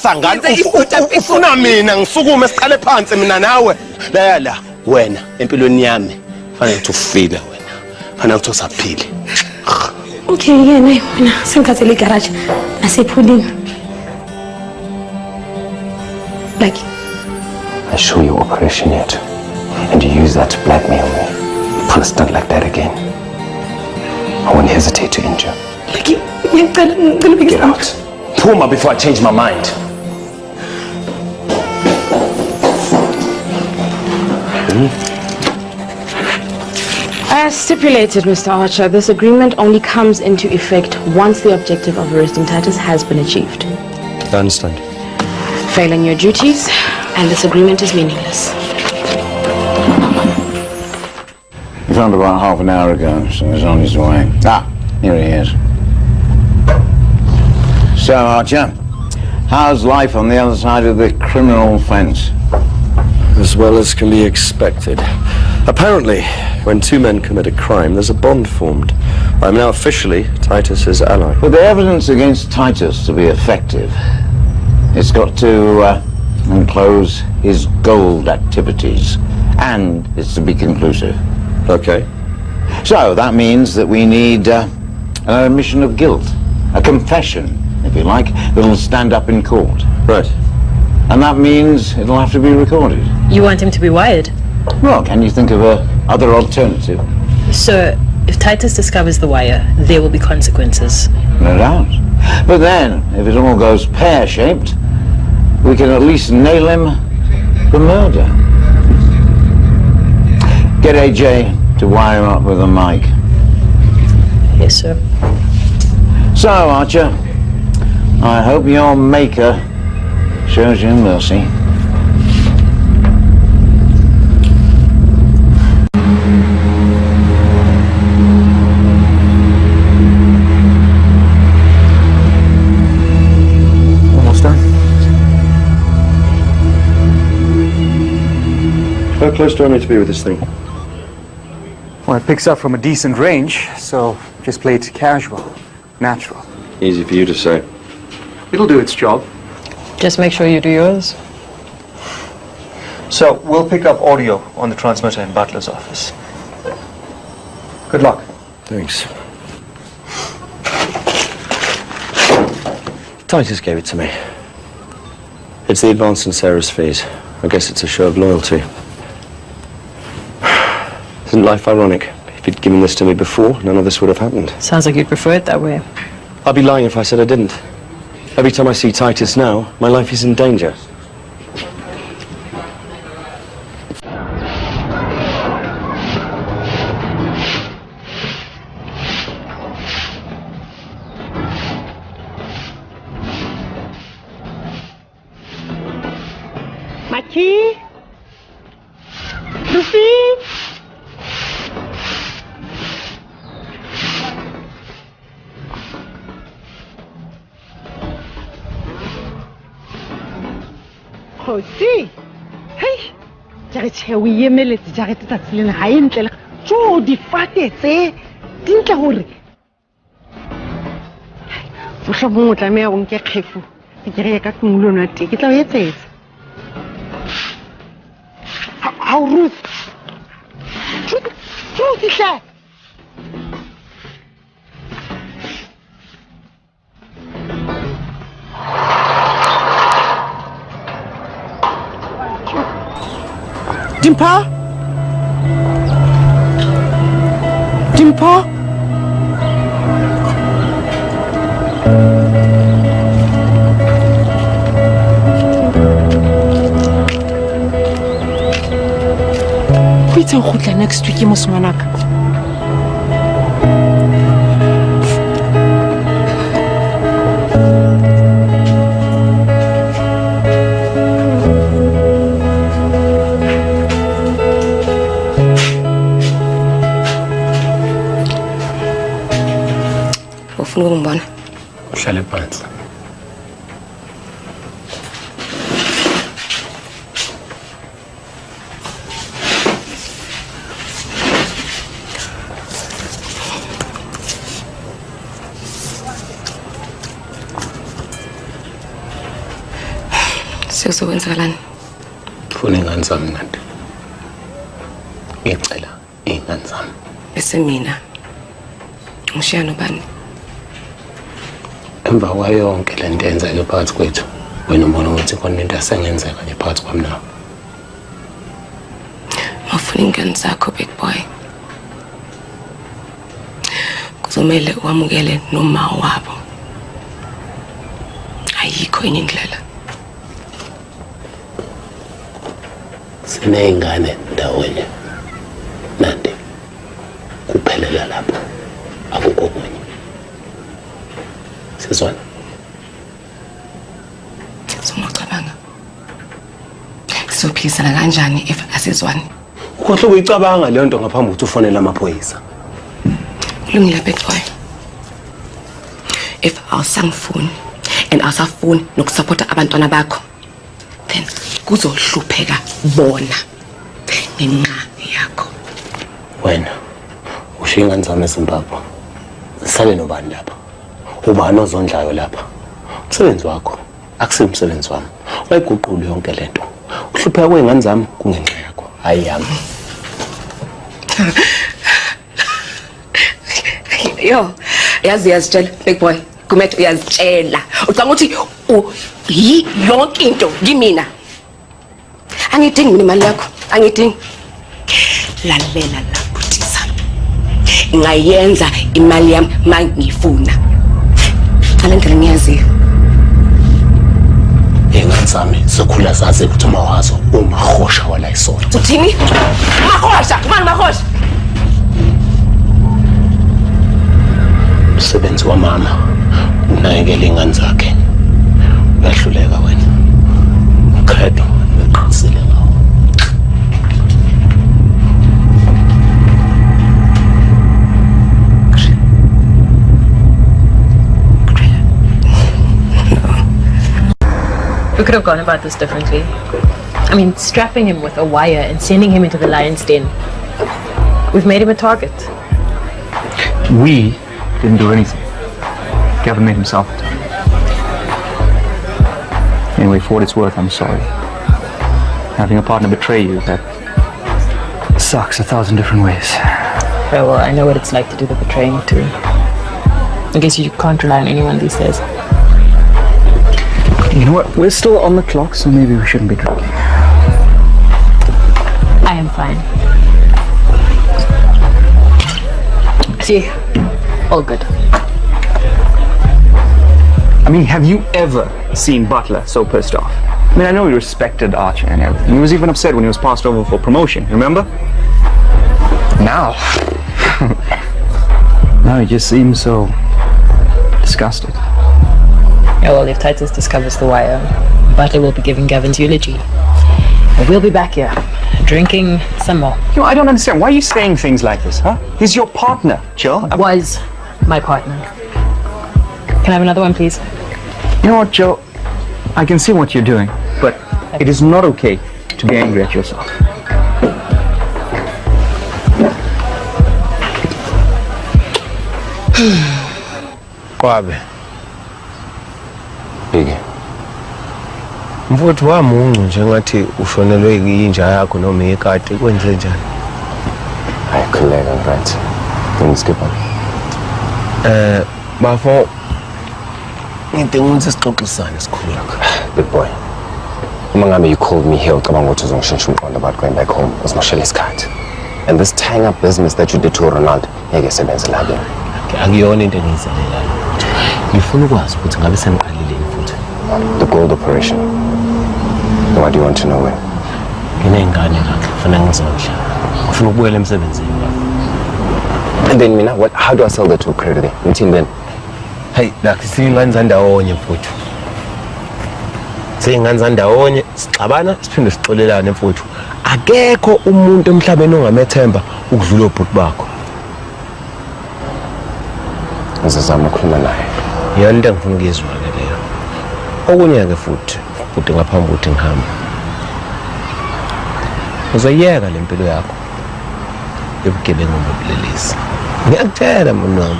sangani ufuna mina ngisukume siqale phansi mina nawe la wena empilweni yami fanele ukuthi ufile wena fanele ukuthi usaphile. Okay yena wena sengithathele garage asephulini. Like I show you operation yet and you use that to blackmail me. Pull a stunt like that again. I won't hesitate to injure. Like get out. Puma before I change my mind. As stipulated, Mr. Archer, this agreement only comes into effect once the objective of arresting Titus has been achieved. I understand. Failing your duties, and this agreement is meaningless. He found about half an hour ago, so he's on his way. Ah, here he is. So, Archer, how's life on the other side of the criminal fence? As well as can be expected. Apparently, when two men commit a crime, there's a bond formed. I'm now officially Titus's ally. For the evidence against Titus to be effective, it's got to enclose his gold activities, and it's to be conclusive. Okay. So, that means that we need an admission of guilt, a confession, if you like, that'll stand up in court. Right. And that means it'll have to be recorded. You want him to be wired? Well, can you think of other alternative? Sir, if Titus discovers the wire, there will be consequences. No doubt. But then, if it all goes pear-shaped, we can at least nail him for murder. Get AJ to wire him up with a mic. Yes, sir. So, Archer, I hope your maker shows you mercy. Almost done. How close do I need to be with this thing? Well, it picks up from a decent range, so just play it casual, natural. Easy for you to say. It'll do its job. Just make sure you do yours. So, we'll pick up audio on the transmitter in Butler's office. Good luck. Thanks. Titus gave it to me. It's the advance in Sarah's fees. I guess it's a show of loyalty. Isn't life ironic? If he'd given this to me before, none of this would have happened. Sounds like you'd prefer it that way. I'd be lying if I said I didn't. Every time I see Titus now, my life is in danger. Maki? Ruthie? Khosi. Hey. Jaretse o emeletse jaretse tsatsi lena ha entle. Jo di fatetse. Dintle hore. Fosha mo tla me o nke kgefu. Ke re ka tumulona te. Ke tla o etsetsa. How Ruth? Ruth is there. Dimpho? Dimpho? Wait until next week, Mosmanaka. Ngibona. Uhlale phansi. Siyokwenzakalani? Ufuna ingane zami Nandi. Ngicela ingane zami. Bese mina. Ngishiya nobani? Emva kwayo yonke le nto eyenzeke phakathi kwethu, wena ubona ukuthi khona into esengenzeka nje phakathi kwami nawe. Ngifuna ingane zakho big boy. Kuzomela uwamukele noma wabo. Ayikho enye indlela. Sineyingane ndawonye. Nandi. Kuphelela lapho. Akukho kunye. Sizwana. Sumacabanga. Sizophilisana kanjani if asizwani? Ukhohle ukuyicabanga leyo nto ngaphambi ukuthi ufonele amaphoyisa. Kulungile big boy. If awusangifuni and awusafuni nokusupporta abantwana bakho, then kuzohlupheka bona ngenxa yakho. Wena ushiya ingane zami eZimbabwe. Sisale nobani lapha? Ubani ozondlayo lapha? Umsebenzi wakho akusiyo umsebenzi wami. Wayiguqula yonke lento. Uhlupheka kwengane zami kungenxa yakho, hayi yami. Yo, yazitshela big boy. Gumede uyazitshela. Ucanga ukuthi yonke into ngimina. Angidingi mina imali yakho. Angidingi. Lalela la Butisa. Ngayenza imali yami mangifuna. Alendlela ngiyazi. Ingane zami sokhula zazi ukuthi mawazo umahosha wala isona. Uthini? Mahosha, manje mahosha. Umsebenzi wamama unakekela ingane zakhe. Uyahluleka wena. Credo uqinisile ngawo. We could have gone about this differently. I mean, strapping him with a wire and sending him into the lion's den. We've made him a target. We didn't do anything. Gavin made himself a target. Anyway, for what it's worth, I'm sorry. Having a partner betray you, that sucks 1,000 different ways. Very well, I know what it's like to do the betraying too. I guess you can't rely on anyone these days. You know what? We're still on the clock, so maybe we shouldn't be drinking. I am fine. See, all good. I mean, have you ever seen Butler so pissed off? I mean, I know he respected Archer and everything. He was even upset when he was passed over for promotion, remember? Now. Now he just seems so disgusted. Yeah, well, if Titus discovers the wire, Butler will be giving Gavin's eulogy. And we'll be back here, drinking some more. You know, I don't understand. Why are you saying things like this, huh? He's your partner, Jill. Was my partner. Can I have another one, please? You know what, Joe? I can see what you're doing, but it is not okay to be angry at yourself. Kwabe. Biggie. Mfowethu wamuncu nje ngathi ushonelwe yinja yakho noma ikati kwenze njani? Hayi khuleka right. Ngizikipha. Bafo ngidinga ukuthi sixoxisane sikhulu lakho. Big boy. Uma ngabe you called me here ucabanga ukuthi uzongishintsha umqondo about going back home. Uzimoshela isikhathi. And this tying up business that you did to Ronald, ngeke sebenze la ke. Akuyona into engiyizalelayo. Ngifuna ukwazi ukuthi ngabe sengiqalile futhi. The gold operation. What do you want to know when? Nginengane lakhe ufuna ngizodla. Ufuna ukubuyela emsebenzini. And then mina, what? How do I sell that to Credo then? Until then? Hey, lakhe singane zandawonye mfowethu. Singane zandawonye sixabana siphinde sixolelane mfowethu. Akekho umuntu emhlabeni ongamethemba ukudlula obhuti bakho. Ngizozama ukukhuluma naye. Yona into engifuna ukuyizwa ke leyo. Okunye ke futhi ngaphambi ukuthi ngihambe. Uzoyeka lempilo yakho. Yobugebengu ngobulelesi. Ngiyakutshela mama wami.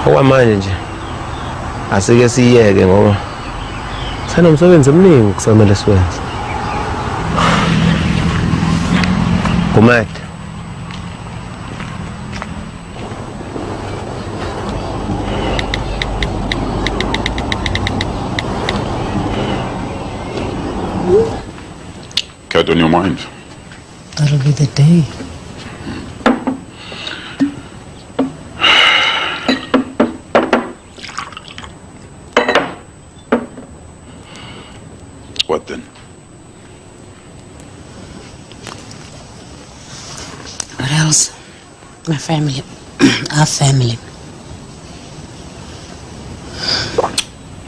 Okwamanje nje asike siyeke ngoba Senomsebenzi omningi kusamele siwenze. Gumede. Cat on your mind? That'll be the day. What then? What else? My family. Our family.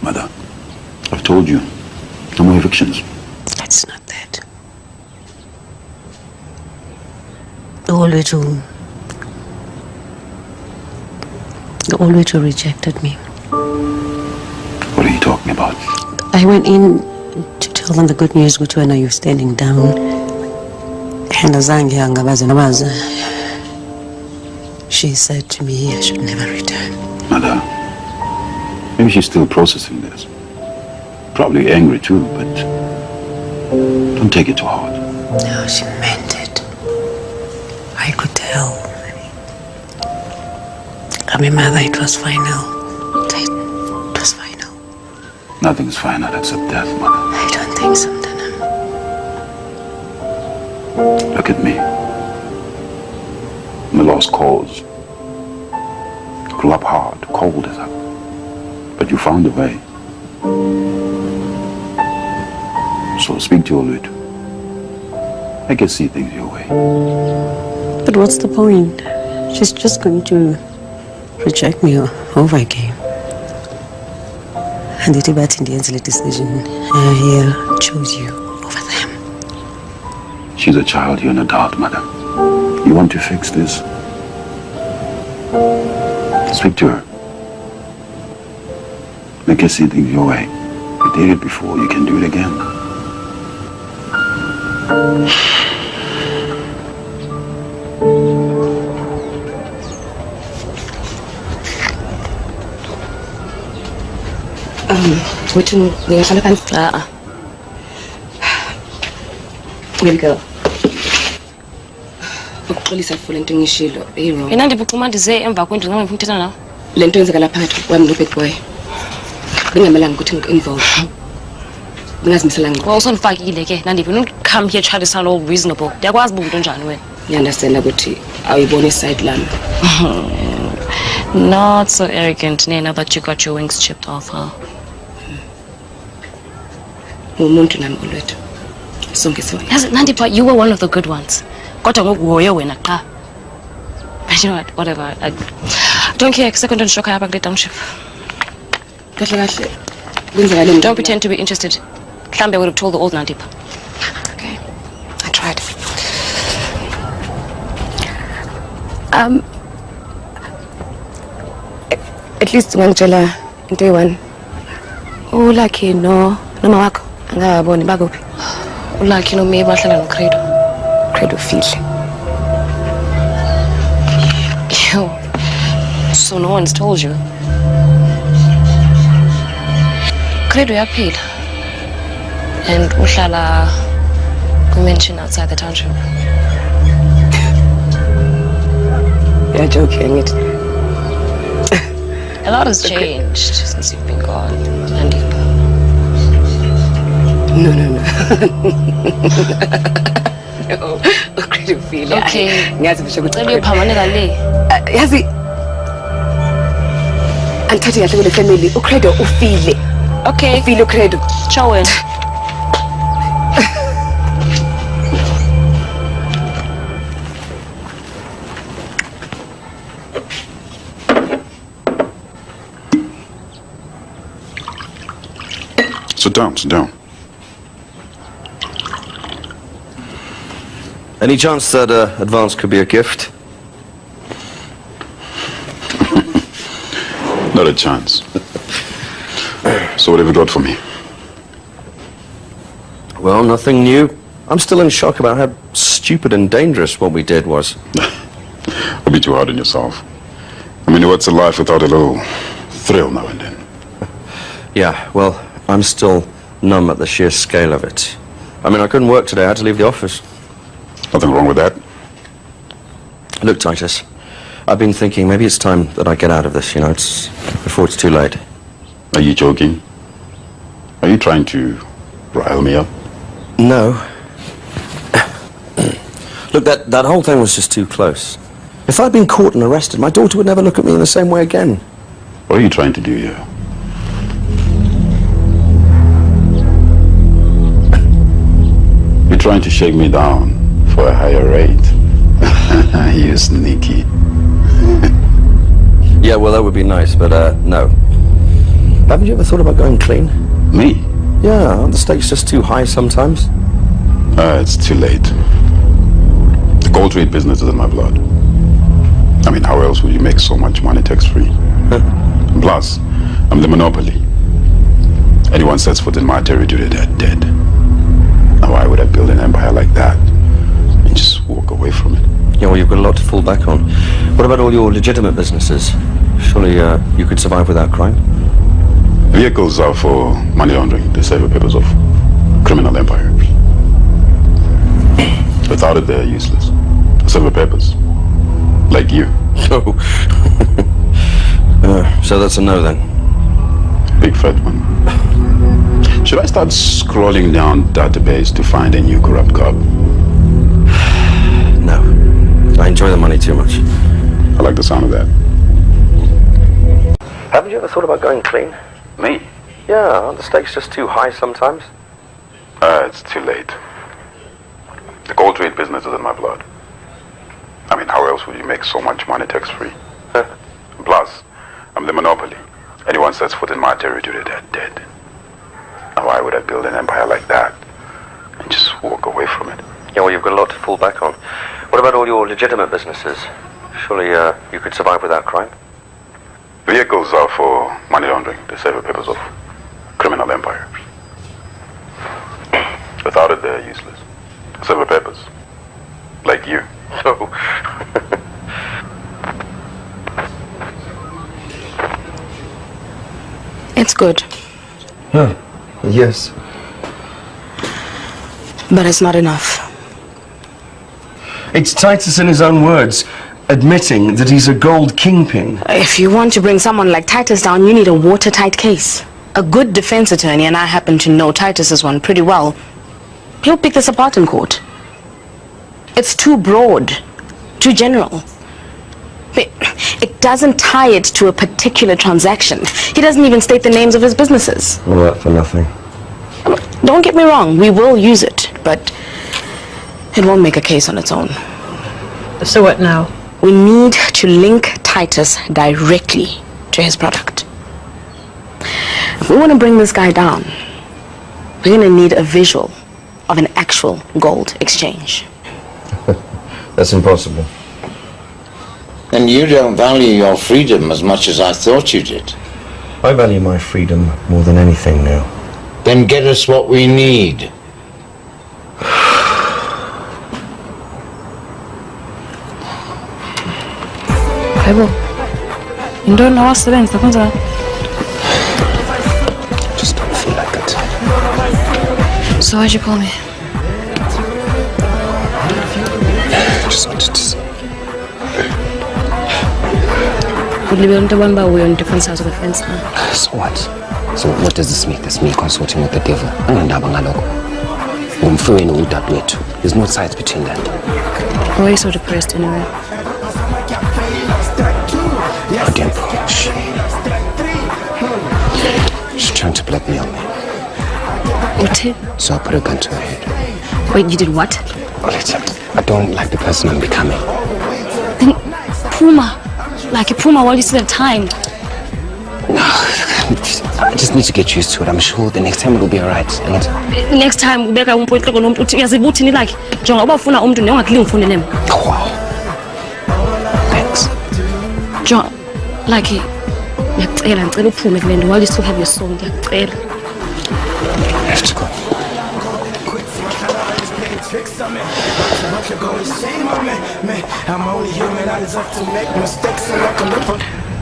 Mother, I've told you. No more evictions. It's not that. Olwethu rejected me. What are you talking about? I went in to tell them the good news, which when are you standing down? And she said to me I should never return. Mother, maybe she's still processing this. Probably angry too, but don't take it too hard. No, she meant it. I could tell. I mean, mother, it was final. It was final. Nothing's final except death, Mother. I don't think so, Dana. Look at me. I'm a lost cause. Grew up hard, cold as up. But you found a way. So speak to Olwethu. I can see things your way. But what's the point? She's just going to reject me over again. And the debate in the end decision, I chose you over them. She's a child, you're an adult, Mother. You want to fix this? Speak to her. Make her see things your way. You did it before, you can do it again. We'll go. Ukuxolisa for lento ngishilo hero. Nandipha uxhumandize emva kwendlu ngeke ngifuna ukuthetha nawe. Lento yenzekala phakathi kwami no big boy. Bengamelanga ukuthi ngi-involve. Bengazimiselanga. Well, usonifakile ke Nandipha, don't come here try to sound all reasonable. Ndiyakwazi umuntu onjani wena. Ngiyandastela ukuthi awuyibona iside lami. Not so arrogant, Nena, that you got your wings chipped off, huh? Umuntu nami Olwethu. Sonke sona. Yes, Nandipha, you were one of the good ones. Kodwa ngokuhoyo wena qa. But you know what, whatever. I don't care, second on shock hapha kule township. Kahle. Kwenzekale. Don't pretend to be interested. Mhlambe would have told the old Nandipha. Okay. I tried. At least ngangitshela into eyi-1. Lucky noma wakho angaboni bakuphi. Lucky no me bahlala no Credo. Credo fihle. Yo. So no one's told you. Credo yaphila. And uhlala ku-mansion outside the township. You're joking, it. A lot has changed since you've been gone, Nandipha. No. No, Credo fihle. Okay. Ngiyazi bisho ukuthi Cela uyophamaneka le. Yazi angithathe kahle kule family uCredo ufile. Okay. Ufile uCredo. Ciao wena. Sit down. Any chance that advance could be a gift? Not a chance. So what have you got for me? Well, nothing new. I'm still in shock about how stupid and dangerous what we did was. Don't be too hard on yourself. I mean, what's a life without a little thrill now and then? Yeah, well, I'm still numb at the sheer scale of it. I mean, I couldn't work today. I had to leave the office. Nothing wrong with that. Look, Titus, I've been thinking maybe it's time that I get out of this, you know, it's before it's too late. Are you joking? Are you trying to rile me up? No. Look, that whole thing was just too close. If I'd been caught and arrested, my daughter would never look at me in the same way again. What are you trying to do here? You're trying to shake me down for a higher rate. You sneaky. Yeah, well, that would be nice, but no. Haven't you ever thought about going clean? Me? Yeah, aren't the stakes just too high sometimes? It's too late. The gold trade business is in my blood. I mean, how else would you make so much money tax-free? Plus, I'm the monopoly. Anyone sets foot in my territory, they're dead. Now, why would I build an empire like that and just walk away from it? Yeah, well, you've got a lot to fall back on. What about all your legitimate businesses? Surely you could survive without crime? Vehicles are for money laundering, the safer papers of criminal empires. Without it, they're useless. Silver papers. Like you. Oh. So that's a no then? Big fat one. Should I start scrolling down database to find a new corrupt cop? No. I enjoy the money too much. I like the sound of that. Haven't you ever thought about going clean? Me? Yeah, aren't the stakes just too high sometimes? It's too late. The gold trade business is in my blood. I mean, how else would you make so much money tax-free? Plus, I'm the monopoly. Anyone sets foot in my territory, they're dead. Now, why would I build an empire like that and just walk away from it? Yeah, well, you've got a lot to fall back on. What about all your legitimate businesses? Surely you could survive without crime? Vehicles are for money laundering, the safer papers of criminal empires. Without it, they're useless. Silver papers. Like you. Oh. It's good. Huh. Yes. But it's not enough. It's Titus in his own words, admitting that he's a gold kingpin. If you want to bring someone like Titus down, you need a watertight case. A good defense attorney, and I happen to know Titus's one pretty well, he'll pick this apart in court. It's too broad, too general. It doesn't tie it to a particular transaction. He doesn't even state the names of his businesses. All that for nothing. Don't get me wrong, we will use it, but it won't make a case on its own. So what now? We need to link Titus directly to his product. If we want to bring this guy down, we're going to need a visual of an actual gold exchange. That's impossible. And you don't value your freedom as much as I thought you did. I value my freedom more than anything now. Then get us what we need. Hayibo. Into nawasebenza kwenza. Just don't feel like it. So why'd you call me? I just wanted to see. We're on different sides of the fence now. So what? So what does this mean? That's me consulting with the devil. There's no sides between that. Why are you so depressed anyway? Oh, Dimpho. She's trying to blackmail me. What? So I put a gun to her head. Wait, you did what? Olwethu, I don't like the person I'm becoming. Then Puma. Like a Puma while you still have time. No, I just need to get used to it. I'm sure the next time it'll be alright. And next time ubeka umuntu ehloko nomuntu uyaziba uthini like jonga uba ufuna umuntu nongakili ngifune neme. Wow. Thanks. Jonga like ngiyacela ngicela uphume kule nto while you still have your soul ngiyacela. I have to go.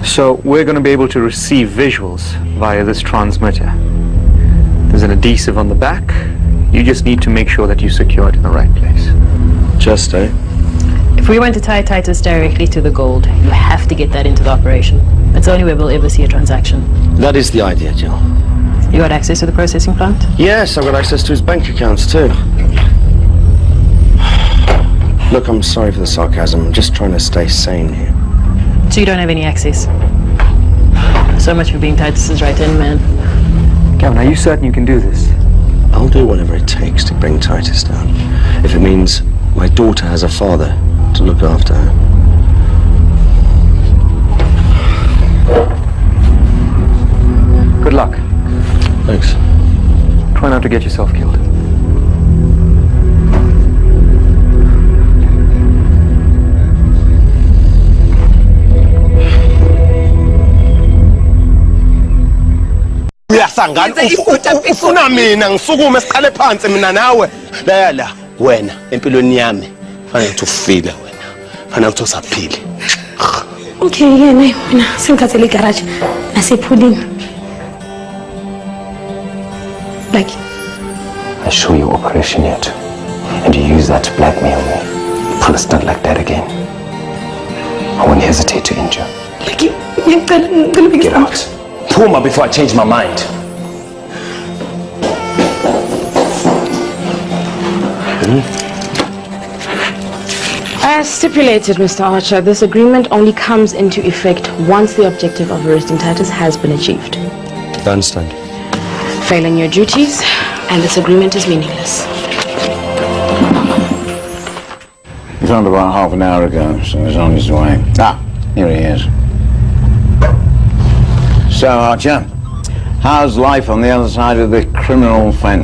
So we're going to be able to receive visuals via this transmitter. Does an adhesive on the back. You just need to make sure that you secure it in the right place. Just, eh? If we want to tie Titus directly to the gold, you have to get that into the operation. It's the only way we'll ever see a transaction. That is the idea, Jill. You got access to the processing plant? Yes, I've got access to his bank accounts too. Look, I'm sorry for the sarcasm. I'm just trying to stay sane here. So you don't have any access? So much for being Titus's right-hand man. Gavin, are you certain you can do this? I'll do whatever it takes to bring Titus down. If it means my daughter has a father to look after her. Good luck. Thanks. Try not to get yourself killed. Uyasangana ufuna mina ngisukume siqale phansi mina nawe la wena empilweni yami fanele ukuthi ufile wena fanele ukuthi usaphile. Okay, yena mina sengithathele igarage nasephulini. Lucky. I show you operation yet and you use that to blackmail me. Pull a stunt like that again. I won't hesitate to injure. Lucky, get out. Puma before I change my mind. As stipulated, Mr. Archer, this agreement only comes into effect once the objective of arresting Titus has been achieved. I understand. Failing your duties, and this agreement is meaningless. He found about half an hour ago, so he's on his way. Ah, here he is. So, Archer, how's life on the other side of the criminal fence?